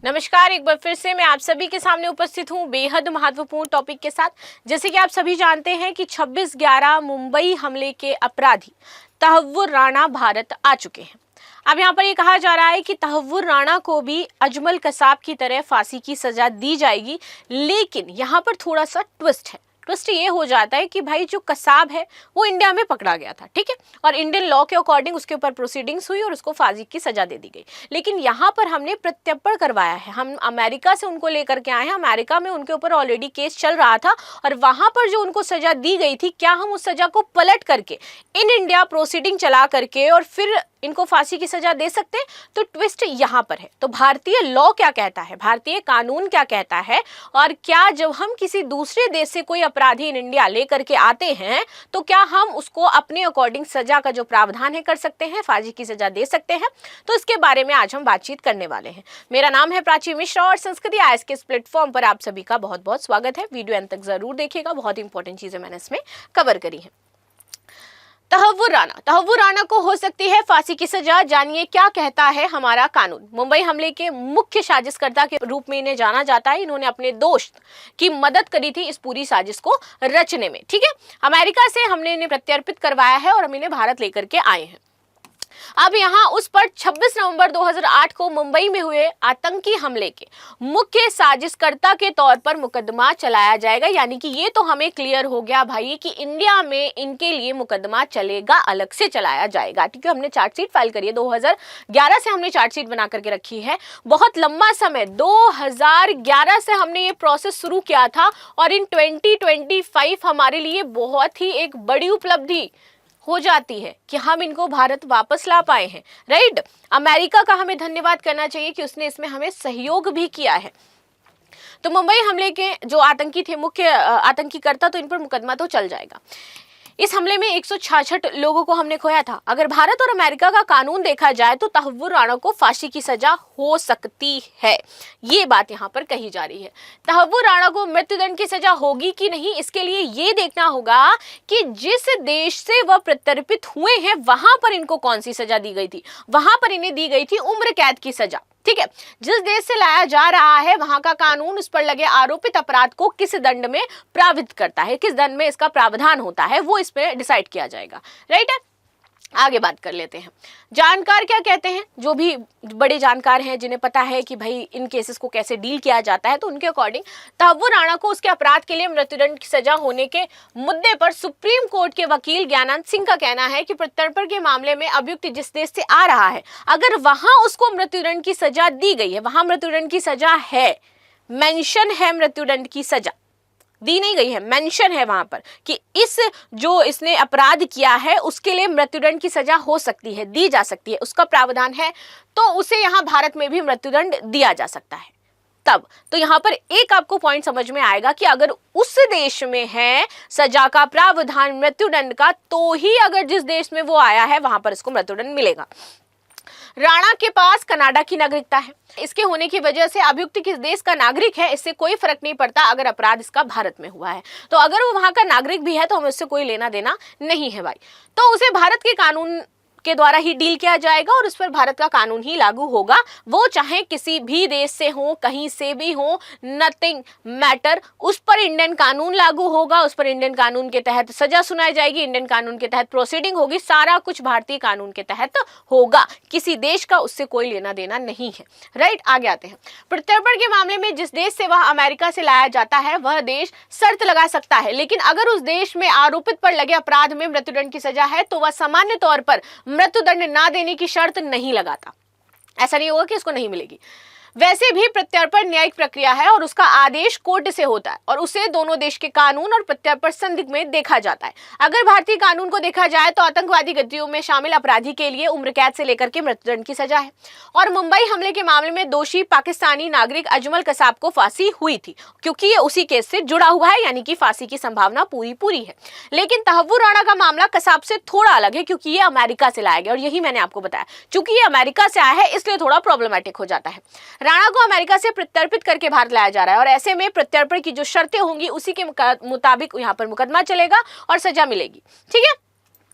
नमस्कार, एक बार फिर से मैं आप सभी के सामने उपस्थित हूँ बेहद महत्वपूर्ण टॉपिक के साथ। जैसे कि आप सभी जानते हैं कि 26/11 मुंबई हमले के अपराधी तहव्वुर राणा भारत आ चुके हैं। अब यहाँ पर ये कहा जा रहा है कि तहव्वुर राणा को भी अजमल कसाब की तरह फांसी की सजा दी जाएगी, लेकिन यहाँ पर थोड़ा सा ट्विस्ट है। ट्विस्ट ये हो जाता है कि भाई जो कसाब है वो इंडिया में पकड़ा गया था, ठीक है, और इंडियन लॉ के अकॉर्डिंग उसके ऊपर प्रोसीडिंग्स हुई और उसको फांसी की सजा दे दी गई। लेकिन यहाँ पर हमने प्रत्यर्पण करवाया है, हम अमेरिका से उनको लेकर के आए हैं। अमेरिका में उनके ऊपर ऑलरेडी केस चल रहा था और वहां पर जो उनको सजा दी गई थी, क्या हम उस सजा को पलट करके इन इंडिया प्रोसीडिंग चला करके और फिर इनको फांसी की सजा दे सकते हैं? तो ट्विस्ट यहाँ पर है। तो भारतीय लॉ क्या कहता है, भारतीय कानून क्या कहता है, और क्या जब हम किसी दूसरे देश से कोई अपराधी इन इंडिया लेकर के आते हैं तो क्या हम उसको अपने अकॉर्डिंग सजा का जो प्रावधान है कर सकते हैं, फांसी की सजा दे सकते हैं? तो इसके बारे में आज हम बातचीत करने वाले हैं। मेरा नाम है प्राची मिश्रा और संस्कृति आईएएस के इस प्लेटफॉर्म पर आप सभी का बहुत बहुत स्वागत है। वीडियो अंत तक जरूर देखिएगा, बहुत इंपॉर्टेंट चीजें मैंने इसमें कवर करी है। तहव्वुर राणा को हो सकती है फांसी की सजा। जानिए क्या कहता है हमारा कानून। मुंबई हमले के मुख्य साजिशकर्ता के रूप में इन्हें जाना जाता है। इन्होंने अपने दोस्त की मदद करी थी इस पूरी साजिश को रचने में, ठीक है। अमेरिका से हमने इन्हें प्रत्यर्पित करवाया है और हम इन्हें भारत लेकर के आए हैं। अब यहाँ उस पर 26 नवंबर 2008 को मुंबई में हुए आतंकी हमले के मुख्य साजिशकर्ता के तौर पर मुकदमा चलाया जाएगा। यानी कि ये तो हमें क्लियर हो गया भाई कि इंडिया में इनके लिए मुकदमा चलेगा, अलग से चलाया जाएगा, ठीक है। हमने चार्जशीट फाइल करी है, 2011 से हमने चार्जशीट बना करके रखी है। बहुत लंबा समय 2011 से हमने ये प्रोसेस शुरू किया था और इन 2025 हमारे लिए बहुत ही एक बड़ी उपलब्धि हो जाती है कि हम इनको भारत वापस ला पाए हैं, राइट। अमेरिका का हमें धन्यवाद करना चाहिए कि उसने इसमें हमें सहयोग भी किया है। तो मुंबई हमले के जो आतंकी थे, मुख्य आतंकीकर्ता, तो इन पर मुकदमा तो चल जाएगा। इस हमले में 166 लोगों को हमने खोया था। अगर भारत और अमेरिका का कानून देखा जाए तो तहव्वुर राणा को फांसी की सजा हो सकती है, ये बात यहाँ पर कही जा रही है। तहव्वुर राणा को मृत्युदंड की सजा होगी कि नहीं, इसके लिए ये देखना होगा कि जिस देश से वह प्रत्यर्पित हुए हैं वहां पर इनको कौन सी सजा दी गई थी। वहां पर इन्हें दी गई थी उम्र कैद की सजा, ठीक है। जिस देश से लाया जा रहा है वहां का कानून उस पर लगे आरोपित अपराध को किस दंड में प्रावित करता है, किस दंड में इसका प्रावधान होता है, वो इस पे डिसाइड किया जाएगा, राइट है। आगे बात कर लेते हैं। जानकार क्या कहते हैं, जो भी बड़े जानकार हैं जिन्हें पता है कि भाई इन केसेस को कैसे डील किया जाता है, तो उनके अकॉर्डिंग तहव्वुर राणा को उसके अपराध के लिए मृत्युदंड की सजा होने के मुद्दे पर सुप्रीम कोर्ट के वकील ज्ञानानंद सिंह का कहना है कि प्रत्यर्पण के मामले में अभियुक्त जिस देश से आ रहा है, अगर वहां उसको मृत्युदंड की सजा दी गई है, वहां मृत्युदंड की सजा है, मेंशन है, मृत्युदंड की सजा दी नहीं गई है, मेंशन है वहां पर कि इस जो इसने अपराध किया है उसके लिए मृत्युदंड की सजा हो सकती है, दी जा सकती है, उसका प्रावधान है, तो उसे यहां भारत में भी मृत्युदंड दिया जा सकता है। तब तो यहां पर एक आपको पॉइंट समझ में आएगा कि अगर उस देश में है सजा का प्रावधान मृत्युदंड का, तो ही अगर जिस देश में वो आया है वहां पर इसको मृत्युदंड मिलेगा। राणा के पास कनाडा की नागरिकता है। इसके होने की वजह से अभियुक्त किस देश का नागरिक है इससे कोई फर्क नहीं पड़ता अगर अपराध इसका भारत में हुआ है। तो अगर वो वहां का नागरिक भी है तो हमें उससे कोई लेना देना नहीं है भाई, तो उसे भारत के कानून के द्वारा ही डील किया जाएगा और उस पर भारत का कानून ही लागू होगा। वो चाहे किसी भी देश से हो, कहीं से भी हो, नथिंग मैटर, उस पर इंडियन कानून लागू होगा, उस पर इंडियन कानून के तहत सजा सुनाई जाएगी, इंडियन कानून के तहत प्रोसीडिंग होगी, सारा कुछ भारतीय कानून के तहत होगा। किसी देश का उससे कोई लेना देना नहीं है, राइट। आगे आते हैं। प्रत्यर्पण के मामले में जिस देश से वह अमेरिका से लाया जाता है वह देश शर्त लगा सकता है, लेकिन अगर उस देश में आरोपित पर लगे अपराध में मृत्युदंड की सजा है तो वह सामान्य तौर पर मृत्युदंड ना देने की शर्त नहीं लगाता। ऐसा नहीं होगा कि इसको नहीं मिलेगी। वैसे भी प्रत्यर्पण न्यायिक प्रक्रिया है और उसका आदेश कोर्ट से होता है और उसे दोनों देश के कानून और प्रत्यर्पण संदिग्ध में देखा जाता है। अगर भारतीय कानून को देखा जाए तो आतंकवादी गतिविधियों में शामिल अपराधी के लिए उम्र कैद से लेकर के मृत्युदंड की सजा है और मुंबई हमले के मामले में दोषी पाकिस्तानी नागरिक अजमल कसाब को फांसी हुई थी क्योंकि ये उसी केस से जुड़ा हुआ है, यानी कि फांसी की संभावना पूरी है। लेकिन तहव्वुर राणा का मामला कसाब से थोड़ा अलग है क्योंकि ये अमेरिका से लाया गया और यही मैंने आपको बताया, चूंकि ये अमेरिका से आया है इसलिए थोड़ा प्रॉब्लमेटिक हो जाता है। राणा को अमेरिका से प्रत्यर्पित करके भारत लाया जा रहा है और ऐसे में प्रत्यर्पण की जो शर्तें होंगी उसी के मुताबिक यहाँ पर मुकदमा चलेगा और सजा मिलेगी, ठीक है।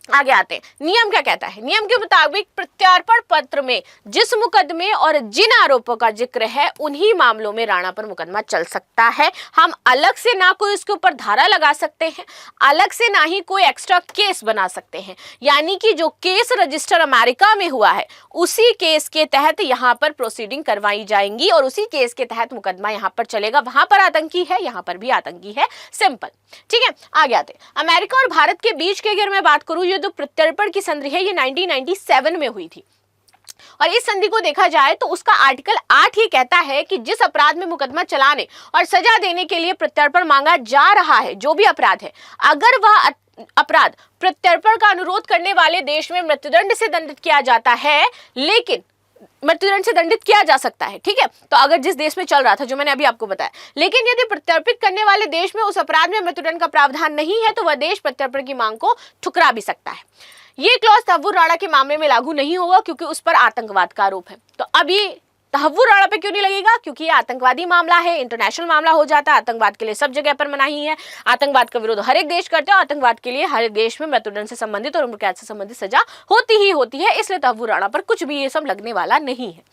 आगे आते हैं, नियम क्या कहता है। नियम के मुताबिक प्रत्यार्पण पत्र में जिस मुकदमे और जिन आरोपों का जिक्र है उन्हीं मामलों में राणा पर मुकदमा चल सकता है। हम अलग से ना कोई उसके ऊपर धारा लगा सकते हैं, अलग से ना ही कोई एक्स्ट्रा केस बना सकते हैं। यानी कि जो केस रजिस्टर अमेरिका में हुआ है उसी केस के तहत यहाँ पर प्रोसीडिंग करवाई जाएंगी और उसी केस के तहत मुकदमा यहाँ पर चलेगा। वहां पर आतंकी है, यहाँ पर भी आतंकी है, सिंपल। ठीक है, आगे आते हैं। अमेरिका और भारत के बीच की अगर मैं बात करूं, ये जो प्रत्यर्पण की संधि है ये 1997 में हुई थी और इस संधि को देखा जाए तो उसका आर्टिकल 8 ही कहता है कि जिस अपराध में मुकदमा चलाने और सजा देने के लिए प्रत्यर्पण मांगा जा रहा है, जो भी अपराध है, अगर वह अपराध प्रत्यर्पण का अनुरोध करने वाले देश में मृत्युदंड से दंडित किया जाता है, लेकिन मृत्युदंड से दंडित किया जा सकता है। ठीक है, तो अगर जिस देश में चल रहा था जो मैंने अभी आपको बताया, लेकिन यदि प्रत्यर्पित करने वाले देश में उस अपराध में मृत्युदंड का प्रावधान नहीं है तो वह देश प्रत्यर्पण की मांग को ठुकरा भी सकता है। ये क्लॉज तहव्वुर राणा के मामले में लागू नहीं होगा क्योंकि उस पर आतंकवाद का आरोप है। तो अब ये तहव्वुर राणा पे क्यों नहीं लगेगा? क्योंकि ये आतंकवादी मामला है, इंटरनेशनल मामला हो जाता है। आतंकवाद के लिए सब जगह पर मनाही है, आतंकवाद का विरोध हर एक देश करते हैं, आतंकवाद के लिए हर एक देश में मृत्युदंड से संबंधित और उम्र कैद से संबंधित सजा होती ही होती है। इसलिए तहव्वुर राणा पर कुछ भी ये सब लगने वाला नहीं है।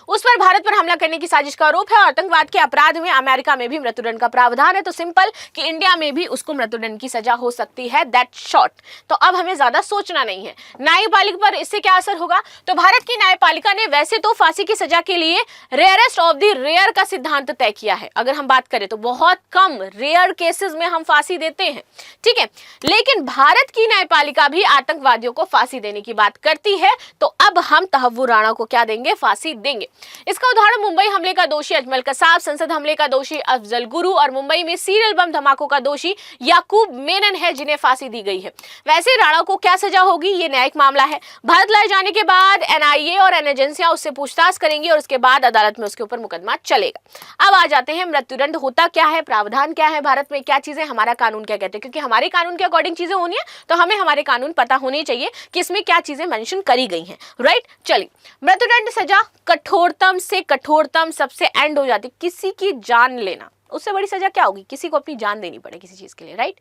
उस पर भारत पर हमला करने की साजिश का आरोप है और आतंकवाद के अपराध में अमेरिका में भी मृत्युदंड का प्रावधान है। तो सिंपल कि इंडिया में भी उसको मृत्युदंड की सजा हो सकती है, दैट शॉर्ट। तो अब हमें ज्यादा सोचना नहीं है। न्यायपालिका पर इससे क्या असर होगा? तो भारत की न्यायपालिका ने वैसे तो फांसी की सजा के लिए रेयरेस्ट ऑफ द रेयर का सिद्धांत तय किया है। अगर हम बात करें तो बहुत कम रेयर केसेस में हम फांसी देते हैं, ठीक है, लेकिन भारत की न्यायपालिका भी आतंकवादियों को फांसी देने की बात करती है। तो अब हम तहव्वुर राणा को क्या देंगे? फांसी देंगे। इसका उदाहरण मुंबई हमले का दोषी अजमल कसाब, संसद हमले का दोषी अफजल गुरु और मुंबई में सीरियल बम धमाकों का दोषी याकूब मेनन है, जिन्हें फांसी दी गई है। वैसे राणा को क्या सजा होगी? ये न्यायिक मामला है। भारत लाए जाने के बाद एनआईए और एन एजेंसियां उससे पूछताछ करेंगी और उसके बाद अदालत में उसके ऊपर मुकदमा चलेगा। अब आ जाते हैं मृत्युदंड होता क्या है, प्रावधान क्या है भारत में, क्या चीजें, हमारा कानून क्या कहते हैं, क्योंकि हमारे कानून के अकॉर्डिंग चीजें होनी है तो हमें हमारे कानून पता होने चाहिए कि इसमें क्या चीजें मेंशन करी गई हैं, राइट। चलिए, मृत्युदंड सजा कठोरतम से कठोरतम सबसे एंड हो जाती, किसी की जान लेना, उससे बड़ी सजा क्या होगी? किसी को अपनी जान देनी पड़े किसी चीज के लिए, राइट।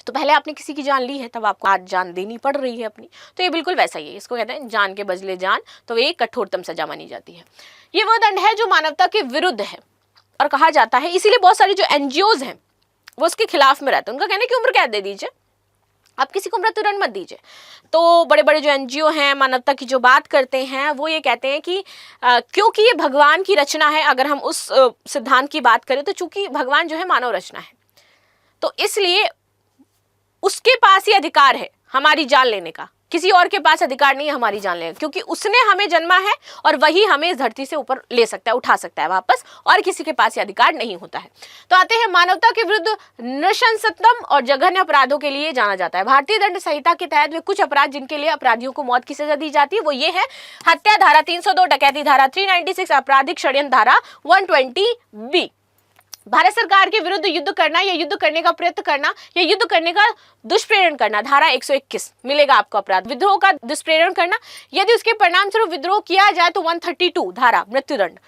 तो पहले आपने किसी की जान ली है, तब आपको आज जान देनी पड़ रही है अपनी। तो ये बिल्कुल वैसा ही है, इसको कहते हैं जान के बदले जान। तो ये कठोरतम सजा मानी जाती है। ये वो दंड है जो मानवता के विरुद्ध है और कहा जाता है, इसीलिए बहुत सारी जो एनजीओज हैं वो उसके खिलाफ में रहते हैं। उनका कहना है कि उम्र कैद दे दीजिए, आप किसी को मृत्युदंड मत दीजिए। तो बड़े बड़े जो एनजीओ हैं, मानवता की जो बात करते हैं, वो ये कहते हैं कि क्योंकि ये भगवान की रचना है, अगर हम उस सिद्धांत की बात करें तो चूंकि भगवान जो है मानव रचना है, तो इसलिए उसके पास ही अधिकार है हमारी जान लेने का, किसी और के पास अधिकार नहीं है हमारी जान लेने का, क्योंकि उसने हमें जन्मा है और वही हमें इस धरती से ऊपर ले सकता है, उठा सकता है वापस, और किसी के पास ये अधिकार नहीं होता है। तो आते हैं मानवता के विरुद्ध नृशंसतम और जघन्य अपराधों के लिए जाना जाता है। भारतीय दंड संहिता के तहत वे कुछ अपराध जिनके लिए अपराधियों को मौत की सजा दी जाती है, वो ये है: हत्या धारा 302, डकैती धारा 396, आपराधिक षड्यंत्र धारा 120B। भारत सरकार के विरुद्ध युद्ध करना या युद्ध करने का प्रयत्न करना या युद्ध करने का दुष्प्रेरण करना, धारा 121 मिलेगा आपको अपराध। विद्रोह का दुष्प्रेरण करना, यदि उसके परिणाम स्वरूप विद्रोह किया जाए तो 132 धारा मृत्युदंड।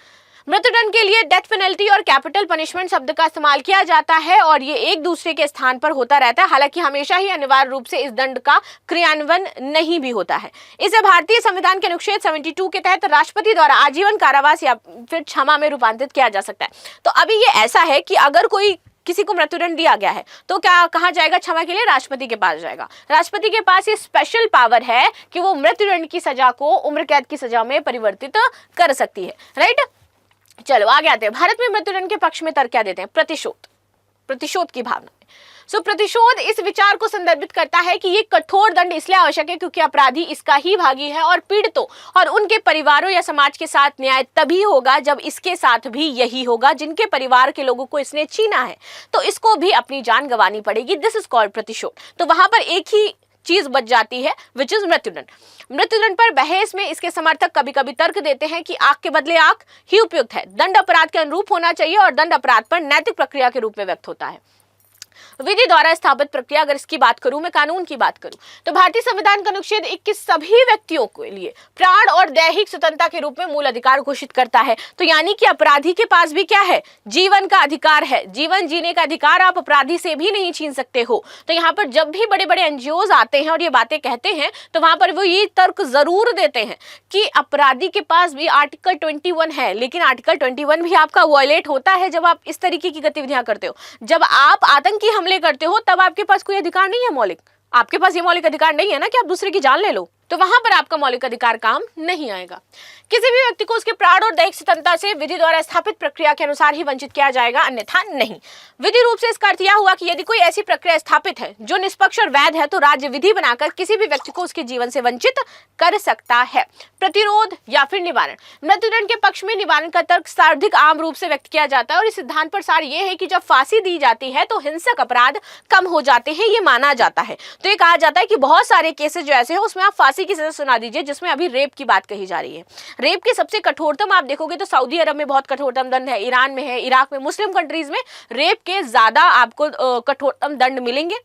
मृत्युदंड के लिए डेथ पेनल्टी और कैपिटल पनिशमेंट शब्द का इस्तेमाल किया जाता है और ये एक दूसरे के स्थान पर होता रहता है। हालांकि हमेशा ही अनिवार्य रूप से इस दंड का क्रियान्वयन नहीं भी होता है। इसे भारतीय संविधान के अनुच्छेद 72 के तहत राष्ट्रपति द्वारा आजीवन कारावास या फिर क्षमा में रूपांतरित किया जा सकता है। तो अभी ये ऐसा है कि अगर कोई किसी को मृत्युदंड दिया गया है तो क्या कहा जाएगा? क्षमा के लिए राष्ट्रपति के पास जाएगा। राष्ट्रपति के पास ये स्पेशल पावर है कि वो मृत्युदंड की सजा को उम्र कैद की सजा में परिवर्तित कर सकती है, राइट। चलो आगे आते हैं। भारत में मृत्युदंड के पक्ष में तर्क क्या देते हैं? प्रतिशोध, प्रतिशोध की भावना। सो प्रतिशोध इस विचार को संदर्भित करता है कि ये कठोर दंड इसलिए आवश्यक है क्योंकि अपराधी इसका ही भागी है और पीड़ितों और उनके परिवारों या समाज के साथ न्याय तभी होगा जब इसके साथ भी यही होगा जिनके परिवार के लोगों को इसने छीना है, तो इसको भी अपनी जान गंवानी पड़ेगी। दिस इज कॉल्ड प्रतिशोध। तो वहां पर एक ही चीज बच जाती है, विच इज मृत्युदंड। मृत्युदंड पर बहस में इसके समर्थक कभी कभी तर्क देते हैं कि आंख के बदले आंख ही उपयुक्त है, दंड अपराध के अनुरूप होना चाहिए और दंड अपराध पर नैतिक प्रक्रिया के रूप में व्यक्त होता है। विधि द्वारा स्थापित प्रक्रिया, अगर इसकी बात करूं, मैं कानून की बात करूं, तो भारतीय संविधान का अनुच्छेद 21 सभी व्यक्तियों के लिए प्राण और दैहिक स्वतंत्रता के रूप में मूल अधिकार घोषित करता है। तो यानी कि अपराधी के पास भी क्या है? जीवन का अधिकार है। जीवन जीने का अधिकार आप अपराधी से भी नहीं छीन सकते हो। तो यहाँ पर जब भी बड़े बड़े एनजीओज आते हैं और ये बातें कहते हैं, तो वहां पर वो ये तर्क जरूर देते हैं कि अपराधी के पास भी आर्टिकल 21 है, लेकिन आर्टिकल 21 भी आपका वायलेट होता है जब आप इस तरीके की गतिविधियां करते हो। जब आप आतंकी हमले करते हो तब आपके पास कोई अधिकार नहीं है मौलिक। आपके पास ये मौलिक अधिकार नहीं है ना कि आप दूसरे की जान ले लो, तो वहां पर आपका मौलिक अधिकार काम नहीं आएगा। किसी भी व्यक्ति को उसके प्राण और दैहिक स्वतंत्रता से विधि द्वारा स्थापित प्रक्रिया के अनुसार ही वंचित किया जाएगा, अन्यथा नहीं। विधि रूप से इसका अर्थ यह हुआ कि यदि कोई ऐसी प्रक्रिया स्थापित है जो निष्पक्ष और वैध है, तो राज्य विधि बनाकर किसी भी व्यक्ति को उसके जीवन से वंचित कर सकता है। प्रतिरोध या फिर निवारण, मृत्युदंड के पक्ष में निवारण का तर्क सर्वाधिक आम रूप से व्यक्त किया जाता है और इस सिद्धांत पर सार यह है कि जब फांसी दी जाती है तो हिंसक अपराध कम हो जाते हैं, ये माना जाता है। तो ये कहा जाता है कि बहुत सारे केसेस जो ऐसे हैं उसमें आप फांसी की सजा सुना दीजिए, जिसमें अभी रेप की बात कही जा रही है। रेप के सबसे कठोरतम आप देखोगे तो सऊदी अरब में बहुत कठोरतम दंड है, ईरान में है, इराक में, मुस्लिम कंट्रीज में रेप के ज्यादा आपको कठोरतम दंड मिलेंगे।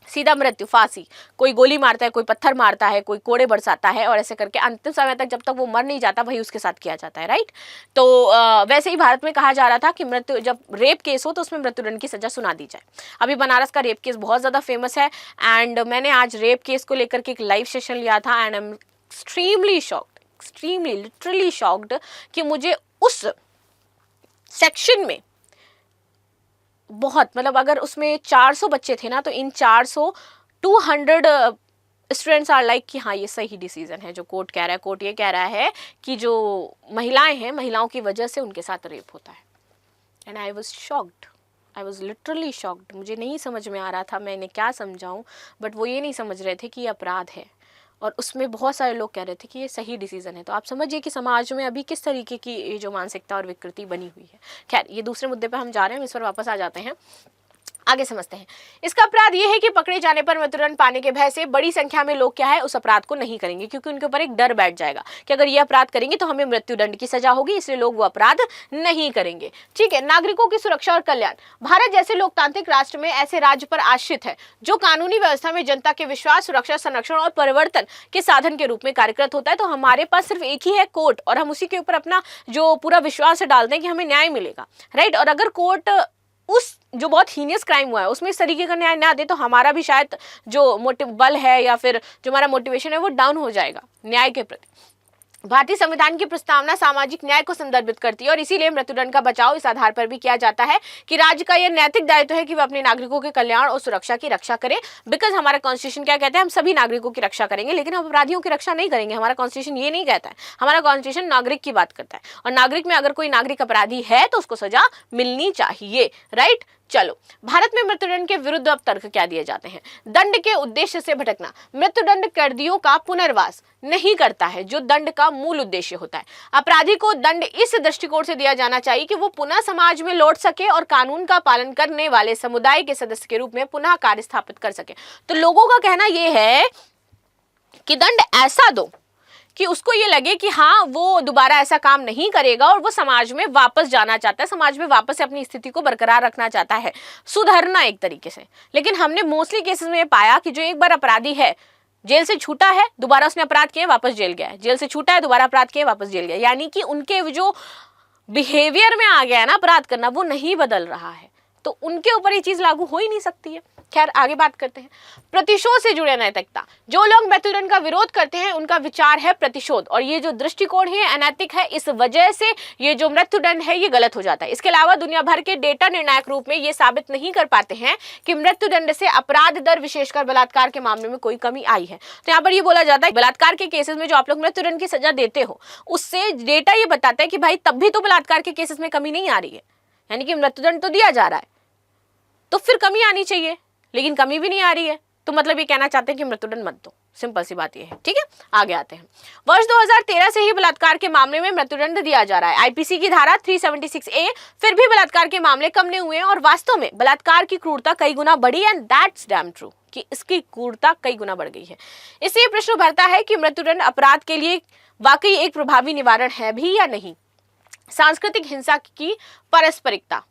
सीधा मृत्यु, फांसी, कोई गोली मारता है, कोई पत्थर मारता है, कोई कोड़े बरसाता है, और ऐसे करके अंतिम समय तक जब तक वो मर नहीं जाता वही उसके साथ किया जाता है, राइट। तो वैसे ही भारत में कहा जा रहा था कि मृत्यु, जब रेप केस हो तो उसमें मृत्युदंड की सजा सुना दी जाए। अभी बनारस का रेप केस बहुत ज्यादा फेमस है, एंड मैंने आज रेप केस को लेकर के एक लाइव सेशन लिया था, and I am extremely shocked, extremely literally shocked कि मुझे उस सेक्शन में बहुत, मतलब अगर उसमें 400 बच्चे थे ना, तो इन 200 स्टूडेंट्स आर लाइक कि हाँ ये सही डिसीजन है जो कोर्ट कह रहा है। कोर्ट ये कह रहा है कि जो महिलाएं हैं, महिलाओं की वजह से उनके साथ रेप होता है। And I was shocked, I was literally shocked. मुझे नहीं समझ में आ रहा था मैं इन्हें क्या समझाऊं, बट वो ये नहीं समझ रहे थे कि ये अपराध है, और उसमें बहुत सारे लोग कह रहे थे कि ये सही डिसीजन है। तो आप समझिए कि समाज में अभी किस तरीके की ये जो मानसिकता और विकृति बनी हुई है। खैर, ये दूसरे मुद्दे पे हम जा रहे हैं, इस पर वापस आ जाते हैं, आगे समझते हैं। इसका अपराध यह है कि पकड़े जाने पर मृत्युदंड पाने के भय से बड़ी संख्या में लोग क्या है, उस अपराध को नहीं करेंगे, क्योंकि उनके ऊपर एक डर बैठ जाएगा कि अगर ये अपराध करेंगे तो हमें मृत्युदंड की सजा होगी, इसलिए लोग वो अपराध नहीं करेंगे। ठीक है, नागरिकों की सुरक्षा और कल्याण, भारत जैसे लोकतांत्रिक राष्ट्र में ऐसे राज्य पर आश्रित है जो कानूनी व्यवस्था में जनता के विश्वास, सुरक्षा, संरक्षण और परिवर्तन के साधन के रूप में कार्यरत होता है। तो हमारे पास सिर्फ एक ही है, कोर्ट, और हम उसी के ऊपर अपना जो पूरा विश्वास डालते हैं कि हमें न्याय मिलेगा, राइट। और अगर कोर्ट उस जो बहुत हीनियस क्राइम हुआ है उसमें इस तरीके का न्याय ना दे, तो हमारा भी शायद जो मोटिव बल है या फिर जो हमारा मोटिवेशन है वो डाउन हो जाएगा न्याय के प्रति। भारतीय संविधान की प्रस्तावना सामाजिक न्याय को संदर्भित करती है, और इसीलिए मृत्युदंड का बचाव इस आधार पर भी किया जाता है कि राज्य का यह नैतिक दायित्व है कि वह अपने नागरिकों के कल्याण और सुरक्षा की रक्षा करे। बिकॉज हमारा कॉन्स्टिट्यूशन क्या कहता है, हम सभी नागरिकों की रक्षा करेंगे, लेकिन हम अपराधियों की रक्षा नहीं करेंगे। हमारा कॉन्स्टिट्यूशन ये नहीं कहता है, हमारा कॉन्स्टिट्यूशन नागरिक की बात करता है, और नागरिक में अगर कोई नागरिक अपराधी है तो उसको सजा मिलनी चाहिए, राइट। चलो, भारत में मृत्युदंड के विरुद्ध अब तर्क क्या दिए जाते हैं। दंड के उद्देश्य से भटकना, मृत्युदंड कैदियों का पुनर्वास नहीं करता है, जो दंड का मूल उद्देश्य होता है। अपराधी को दंड इस दृष्टिकोण से दिया जाना चाहिए कि वो पुनः समाज में लौट सके और कानून का पालन करने वाले समुदाय के सदस्य के रूप में पुनः कार्य स्थापित कर सके। तो लोगों का कहना यह है कि दंड ऐसा दो कि उसको ये लगे कि हाँ वो दोबारा ऐसा काम नहीं करेगा और वो समाज में वापस जाना चाहता है, समाज में वापस से अपनी स्थिति को बरकरार रखना चाहता है, सुधरना एक तरीके से। लेकिन हमने मोस्टली केसेस में पाया कि जो एक बार अपराधी है, जेल से छूटा है, दोबारा उसने अपराध किए, वापस जेल गया है, जेल से छूटा है, दोबारा अपराध किए, वापस जेल गया, यानी कि उनके जो बिहेवियर में आ गया है ना अपराध करना, वो नहीं बदल रहा है, तो उनके ऊपर ये चीज लागू हो ही नहीं सकती है। खैर, आगे बात करते हैं। प्रतिशोध से जुड़े नैतिकता, जो लोग मृत्युदंड का विरोध करते हैं उनका विचार है प्रतिशोध, और ये जो दृष्टिकोण है अनैतिक है, इस वजह से ये जो मृत्युदंड है ये गलत हो जाता है। इसके अलावा दुनिया भर के डेटा निर्णायक रूप में ये साबित नहीं कर पाते हैं कि मृत्युदंड से अपराध दर, विशेषकर बलात्कार के मामले में कोई कमी आई है। तो यहाँ पर ये बोला जाता है बलात्कार के केसेस में जो आप लोग मृत्युदंड की सजा देते हो, उससे डेटा ये बताता है कि भाई तब भी तो बलात्कार के केसेस में कमी नहीं आ रही है, यानी कि मृत्युदंड तो दिया जा रहा है, तो फिर कमी आनी चाहिए, लेकिन कमी भी नहीं आ रही है। तो मतलब ये कहना चाहते हैं कि मृत्युदंड मत दो, सिंपल सी बात ये है। ठीक है, आगे आते हैं। वर्ष 2013 से ही बलात्कार के मामले में मृत्युदंड दिया जा रहा है। आईपीसी की धारा 376A, फिर भी बलात्कार के मामले कम नहीं हुए हैं, और वास्तव में बलात्कार की क्रूरता कई गुना बढ़ी, एंड दैट्स डैम ट्रू कि इसकी क्रूरता कई गुना बढ़ गई है। इससे प्रश्न उभरता है कि मृत्युदंड अपराध के लिए वाकई एक प्रभावी निवारण है भी या नहीं। सांस्कृतिक हिंसा की पारस्परिकता,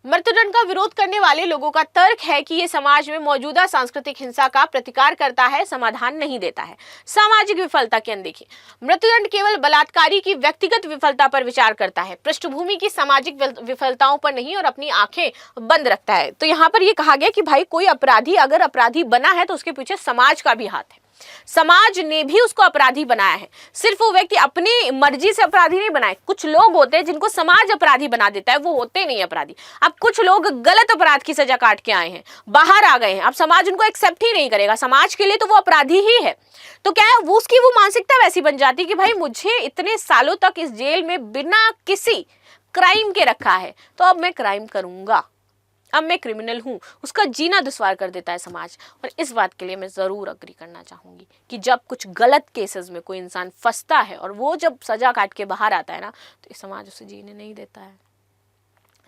मृत्युदंड का विरोध करने वाले लोगों का तर्क है कि ये समाज में मौजूदा सांस्कृतिक हिंसा का प्रतिकार करता है, समाधान नहीं देता है। सामाजिक विफलता की अनदेखी। मृत्युदंड केवल बलात्कारी की व्यक्तिगत विफलता पर विचार करता है, पृष्ठभूमि की सामाजिक विफलताओं पर नहीं, और अपनी आंखें बंद रखता है। तो यहाँ पर यह कहा गया कि भाई कोई अपराधी अगर अपराधी बना है तो उसके पीछे समाज का भी हाथ है। समाज ने भी उसको अपराधी बनाया है, सिर्फ वो व्यक्ति अपनी मर्जी से अपराधी नहीं बनाए। कुछ लोग होते हैं जिनको समाज अपराधी बना देता है, वो होते नहीं अपराधी। अब कुछ लोग गलत अपराध की सजा काट के आए हैं, बाहर आ गए हैं, अब समाज उनको एक्सेप्ट ही नहीं करेगा, समाज के लिए तो वो अपराधी ही है। तो क्या है, वो उसकी वो मानसिकता वैसी बन जाती है कि भाई मुझे इतने सालों तक इस जेल में बिना किसी क्राइम के रखा है, तो अब मैं क्राइम करूंगा, अब मैं क्रिमिनल हूं। उसका जीना दुश्वार कर देता है समाज। और इस बात के लिए मैं जरूर अग्री करना चाहूंगी कि जब कुछ गलत केसेस में कोई इंसान फंसता है और वो जब सजा काट के बाहर आता है ना, तो ये समाज उसे जीने नहीं देता है।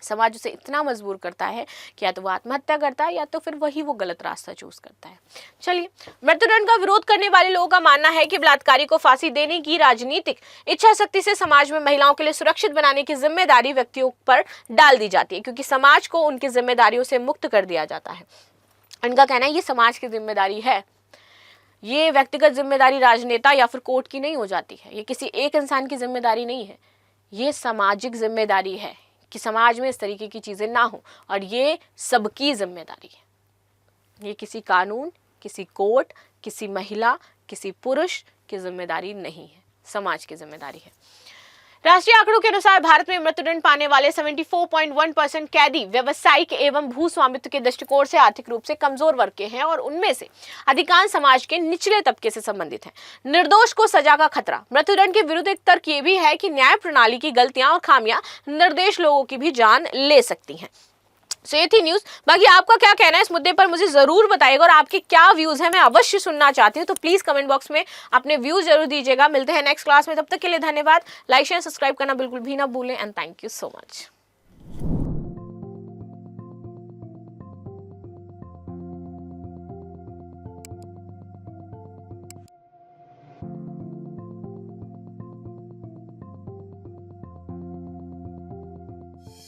समाज उसे इतना मजबूर करता है कि या तो वो आत्महत्या करता है या तो फिर वही वो गलत रास्ता चूज करता है। चलिए, मृत्युदंड का विरोध करने वाले लोगों का मानना है कि बलात्कारी को फांसी देने की राजनीतिक इच्छा शक्ति से समाज में महिलाओं के लिए सुरक्षित बनाने की जिम्मेदारी व्यक्तियों पर डाल दी जाती है, क्योंकि समाज को उनकी जिम्मेदारियों से मुक्त कर दिया जाता है। इनका कहना है ये समाज की जिम्मेदारी है, ये व्यक्तिगत जिम्मेदारी राजनेता या फिर कोर्ट की नहीं हो जाती है, ये किसी एक इंसान की जिम्मेदारी नहीं है, ये सामाजिक जिम्मेदारी है कि समाज में इस तरीके की चीजें ना हो, और ये सबकी जिम्मेदारी है। ये किसी कानून, किसी कोर्ट, किसी महिला, किसी पुरुष की जिम्मेदारी नहीं है, समाज की जिम्मेदारी है। राष्ट्रीय आंकड़ों के अनुसार भारत में मृत्युदंड पाने वाले 74.1% कैदी व्यवसायिक एवं भू स्वामित्व के दृष्टिकोण से आर्थिक रूप से कमजोर वर्ग के हैं, और उनमें से अधिकांश समाज के निचले तबके से संबंधित हैं। निर्दोष को सजा का खतरा। मृत्युदंड के विरुद्ध एक तर्क ये भी है कि न्याय प्रणाली की गलतियां और खामियां निर्दोष लोगों की भी जान ले सकती हैं। सो ये थी न्यूज। बाकी आपका क्या कहना है इस मुद्दे पर मुझे जरूर बताइएगा, और आपके क्या व्यूज हैं मैं अवश्य सुनना चाहती हूँ। तो प्लीज कमेंट बॉक्स में अपने व्यूज जरूर दीजिएगा। मिलते हैं नेक्स्ट क्लास में, तब तक के लिए धन्यवाद। लाइक शेयर सब्सक्राइब करना बिल्कुल भी ना भूलें, and thank you so much.